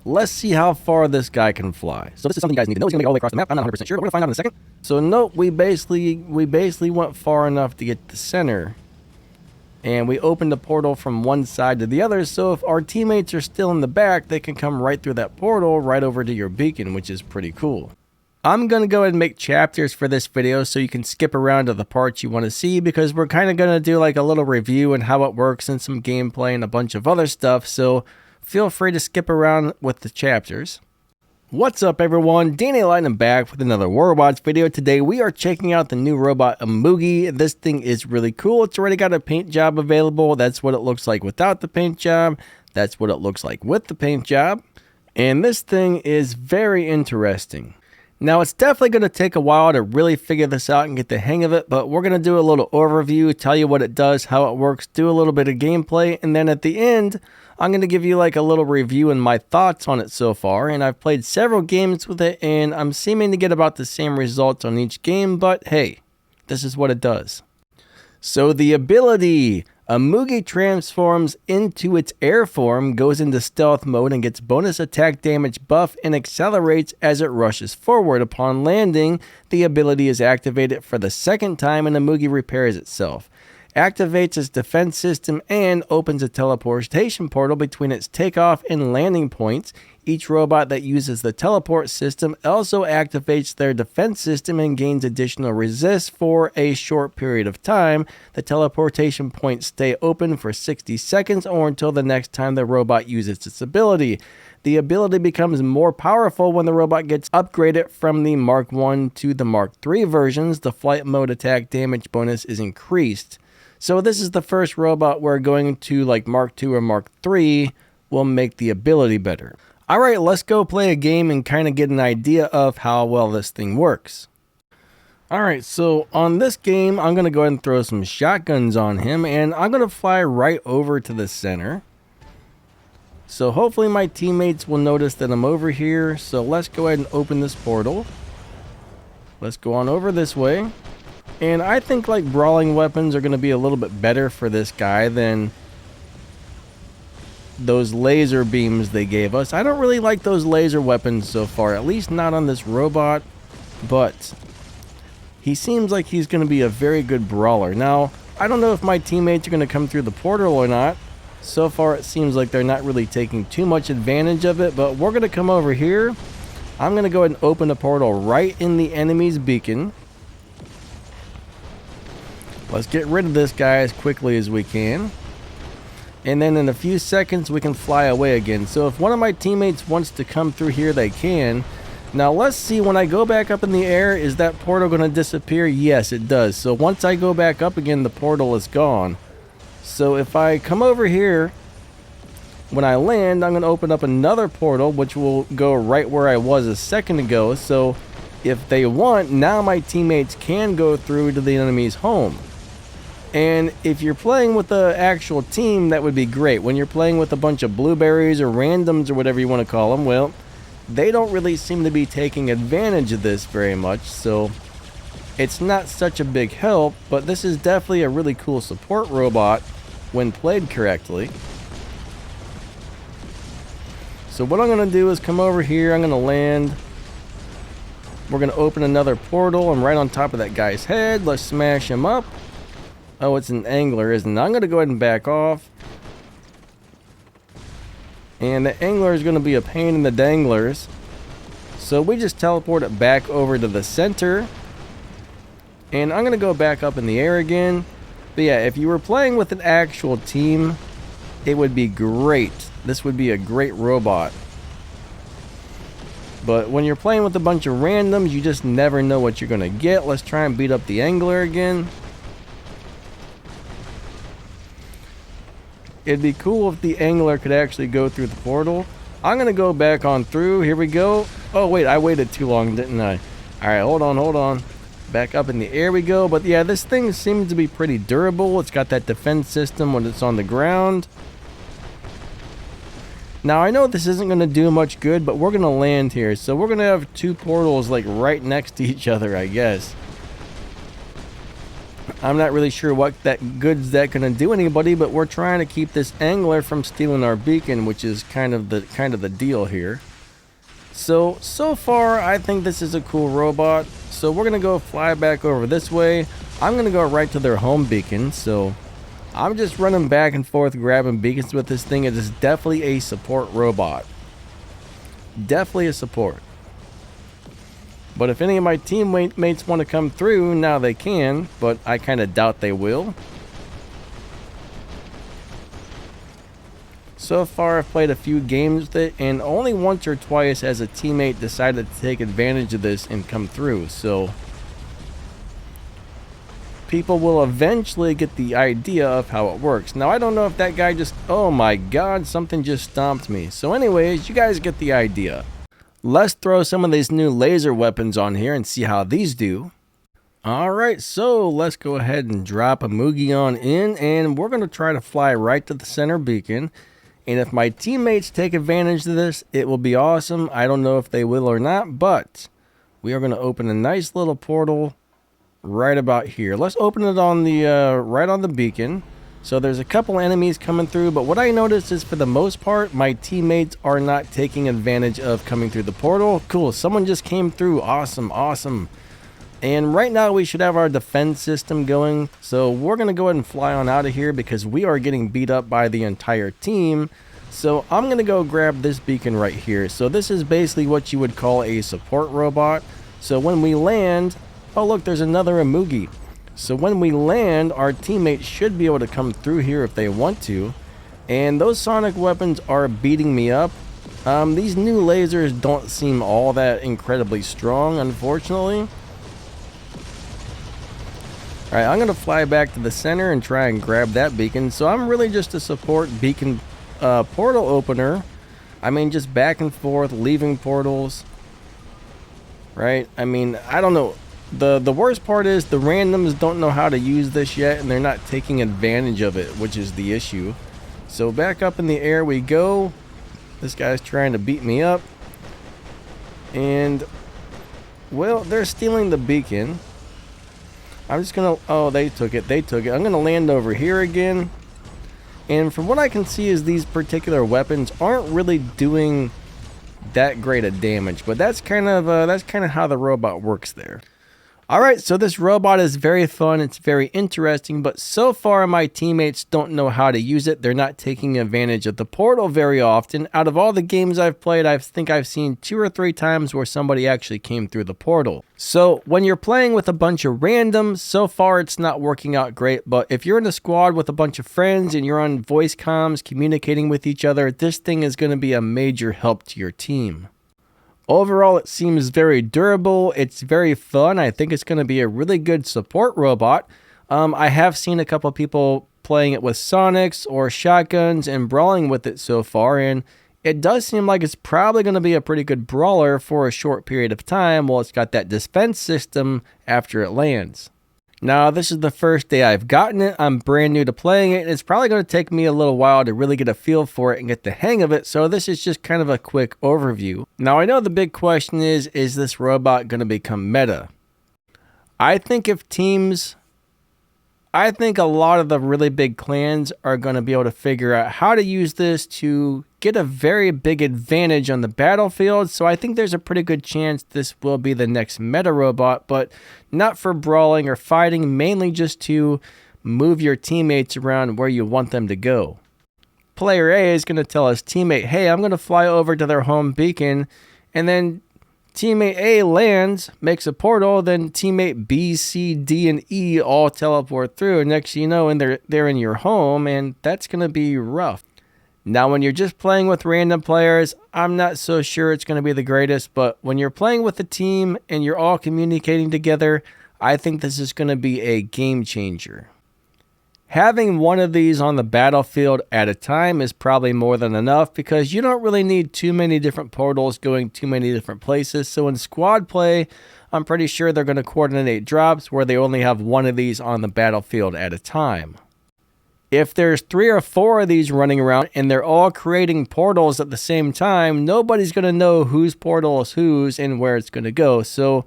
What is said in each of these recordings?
Let's see how far this guy can fly. So this is something you guys need to know. He's gonna make it all the way across the map. I'm not 100% sure, but we're gonna find out in a second. So nope, we basically went far enough to get to the center. And we opened a portal from one side to the other, so if our teammates are still in the back, they can come right through that portal right over to your beacon, which is pretty cool. I'm going to go ahead and make chapters for this video so you can skip around to the parts you want to see, because we're kind of going to do like a little review and how it works and some gameplay and a bunch of other stuff, so feel free to skip around with the chapters. What's up everyone, Danny Lightning back with another Warwatch video. Today we are checking out the new robot Imugi. This thing is really cool. It's already got a paint job available. That's what it looks like without the paint job. That's what it looks like with the paint job. And this thing is very interesting. Now it's definitely going to take a while to really figure this out and get the hang of it, but we're going to do a little overview, tell you what it does, how it works, do a little bit of gameplay, and then at the end, I'm going to give you like a little review and my thoughts on it so far. And I've played several games with it, and I'm seeming to get about the same results on each game, but hey, this is what it does. So the ability, Imugi transforms into its air form, goes into stealth mode, and gets bonus attack damage buff and accelerates as it rushes forward. Upon landing, the ability is activated for the second time and Imugi repairs itself. Activates its defense system and opens a teleportation portal between its takeoff and landing points. Each robot that uses the teleport system also activates their defense system and gains additional resist for a short period of time. The teleportation points stay open for 60 seconds or until the next time the robot uses its ability. The ability becomes more powerful when the robot gets upgraded from the Mark 1 to the Mark 3 versions. The flight mode attack damage bonus is increased. So this is the first robot where going to like Mark 2 or Mark 3 will make the ability better. Alright, let's go play a game and kind of get an idea of how well this thing works. Alright, so on this game, I'm going to go ahead and throw some shotguns on him, and I'm going to fly right over to the center. So hopefully my teammates will notice that I'm over here, so let's go ahead and open this portal. Let's go on over this way. And I think like brawling weapons are going to be a little bit better for this guy than those laser beams they gave us. I don't really like those laser weapons so far, at least not on this robot, but he seems like he's going to be a very good brawler. Now, I don't know if my teammates are going to come through the portal or not. So far it seems like they're not really taking too much advantage of it, but we're going to come over here. I'm going to go ahead and open a portal right in the enemy's beacon. Let's get rid of this guy as quickly as we can. And then in a few seconds, we can fly away again. So if one of my teammates wants to come through here, they can. Now let's see, when I go back up in the air, is that portal going to disappear? Yes, it does. So once I go back up again, the portal is gone. So if I come over here, when I land, I'm going to open up another portal, which will go right where I was a second ago. So if they want, now my teammates can go through to the enemy's home. And if you're playing with the actual team, that would be great. When you're playing with a bunch of blueberries or randoms or whatever you want to call them, well, they don't really seem to be taking advantage of this very much. So it's not such a big help, but this is definitely a really cool support robot when played correctly. So what I'm going to do is come over here. I'm going to land. We're going to open another portal. I'm right on top of that guy's head. Let's smash him up. Oh, it's an angler, isn't it? I'm going to go ahead and back off. And the angler is going to be a pain in the danglers. So we just teleport it back over to the center. And I'm going to go back up in the air again. But yeah, if you were playing with an actual team, it would be great. This would be a great robot. But when you're playing with a bunch of randoms, you just never know what you're going to get. Let's try and beat up the angler again. It'd be cool if the angler could actually go through the portal. I'm going to go back on through. Here we go. Oh, wait, I waited too long, didn't I? All right, hold on. Back up in the air we go. But yeah, this thing seems to be pretty durable. It's got that defense system when it's on the ground. Now, I know this isn't going to do much good, but we're going to land here. So we're going to have two portals like right next to each other, I guess. I'm not really sure what that good's that gonna do anybody, but we're trying to keep this angler from stealing our beacon, which is kind of the deal here. So far, I think this is a cool robot. So we're gonna go fly back over this way. I'm gonna go right to their home beacon. So I'm just running back and forth grabbing beacons with this thing. It is definitely a support robot. Definitely a support. But if any of my teammates want to come through, now they can, but I kind of doubt they will. So far, I've played a few games with it, and only once or twice has a teammate decided to take advantage of this and come through. So people will eventually get the idea of how it works. Now, I don't know if that guy just... Oh my god, something just stomped me. So anyways, you guys get the idea. Let's throw some of these new laser weapons on here and see how these do. Alright, so let's go ahead and drop Imugi on in, and we're going to try to fly right to the center beacon. And if my teammates take advantage of this, it will be awesome. I don't know if they will or not, but we are going to open a nice little portal right about here. Let's open it on the right on the beacon. So there's a couple enemies coming through, but what I noticed is for the most part, my teammates are not taking advantage of coming through the portal. Cool, someone just came through. Awesome, awesome. And right now we should have our defense system going. So we're going to go ahead and fly on out of here because we are getting beat up by the entire team. So I'm going to go grab this beacon right here. So this is basically what you would call a support robot. So when we land... Oh look, there's another Imugi. So when we land, our teammates should be able to come through here if they want to. And those sonic weapons are beating me up. These new lasers don't seem all that incredibly strong, unfortunately. Alright, I'm going to fly back to the center and try and grab that beacon. So I'm really just a support beacon portal opener. I mean, just back and forth, leaving portals. Right? I mean, I don't know. The worst part is the randoms don't know how to use this yet, and they're not taking advantage of it, which is the issue. So back up in the air we go. This guy's trying to beat me up. And, well, they're stealing the beacon. I'm just going to... Oh, they took it. I'm going to land over here again. And from what I can see is these particular weapons aren't really doing that great of damage. But that's kind of how the robot works there. Alright, so this robot is very fun, it's very interesting, but so far my teammates don't know how to use it. They're not taking advantage of the portal very often. Out of all the games I've played, I think I've seen 2 or 3 times where somebody actually came through the portal. So when you're playing with a bunch of randoms, so far it's not working out great, but if you're in a squad with a bunch of friends and you're on voice comms communicating with each other, this thing is going to be a major help to your team. Overall, it seems very durable. It's very fun. I think it's going to be a really good support robot. I have seen a couple people playing it with Sonics or shotguns and brawling with it so far, and it does seem like it's probably going to be a pretty good brawler for a short period of time while it's got that defense system after it lands. Now, this is the first day I've gotten it. I'm brand new to playing it, and it's probably going to take me a little while to really get a feel for it and get the hang of it, so this is just kind of a quick overview. Now, I know the big question is this robot going to become meta? I think a lot of the really big clans are going to be able to figure out how to use this to get a very big advantage on the battlefield. So I think there's a pretty good chance this will be the next meta robot, but not for brawling or fighting, mainly just to move your teammates around where you want them to go. Player A is going to tell his teammate, hey, I'm going to fly over to their home beacon, and then teammate A lands, makes a portal, then teammate B, C, D, and E all teleport through. And next you know, and they're in your home, and that's going to be rough. Now, when you're just playing with random players, I'm not so sure it's going to be the greatest, but when you're playing with a team and you're all communicating together, I think this is going to be a game changer. Having one of these on the battlefield at a time is probably more than enough because you don't really need too many different portals going too many different places. So in squad play, I'm pretty sure they're going to coordinate drops where they only have one of these on the battlefield at a time. If there's 3 or 4 of these running around and they're all creating portals at the same time, nobody's going to know whose portal is whose and where it's going to go. So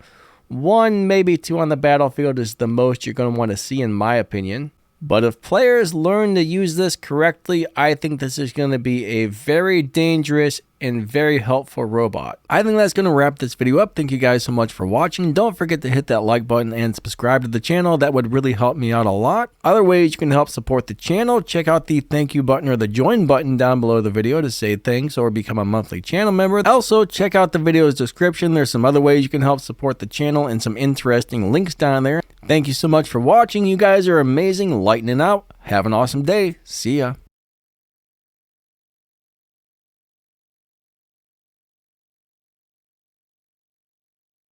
1, maybe 2 on the battlefield is the most you're going to want to see in my opinion. But if players learn to use this correctly, I think this is going to be a very dangerous and very helpful robot. I think that's going to wrap this video up. Thank you guys so much for watching. Don't forget to hit that like button and subscribe to the channel. That would really help me out a lot. Other ways you can help support the channel, check out the thank you button or the join button down below the video to say thanks or become a monthly channel member. Also, check out the video's description. There's some other ways you can help support the channel and some interesting links down there. Thank you so much for watching. You guys are amazing. Lightning out. Have an awesome day. See ya.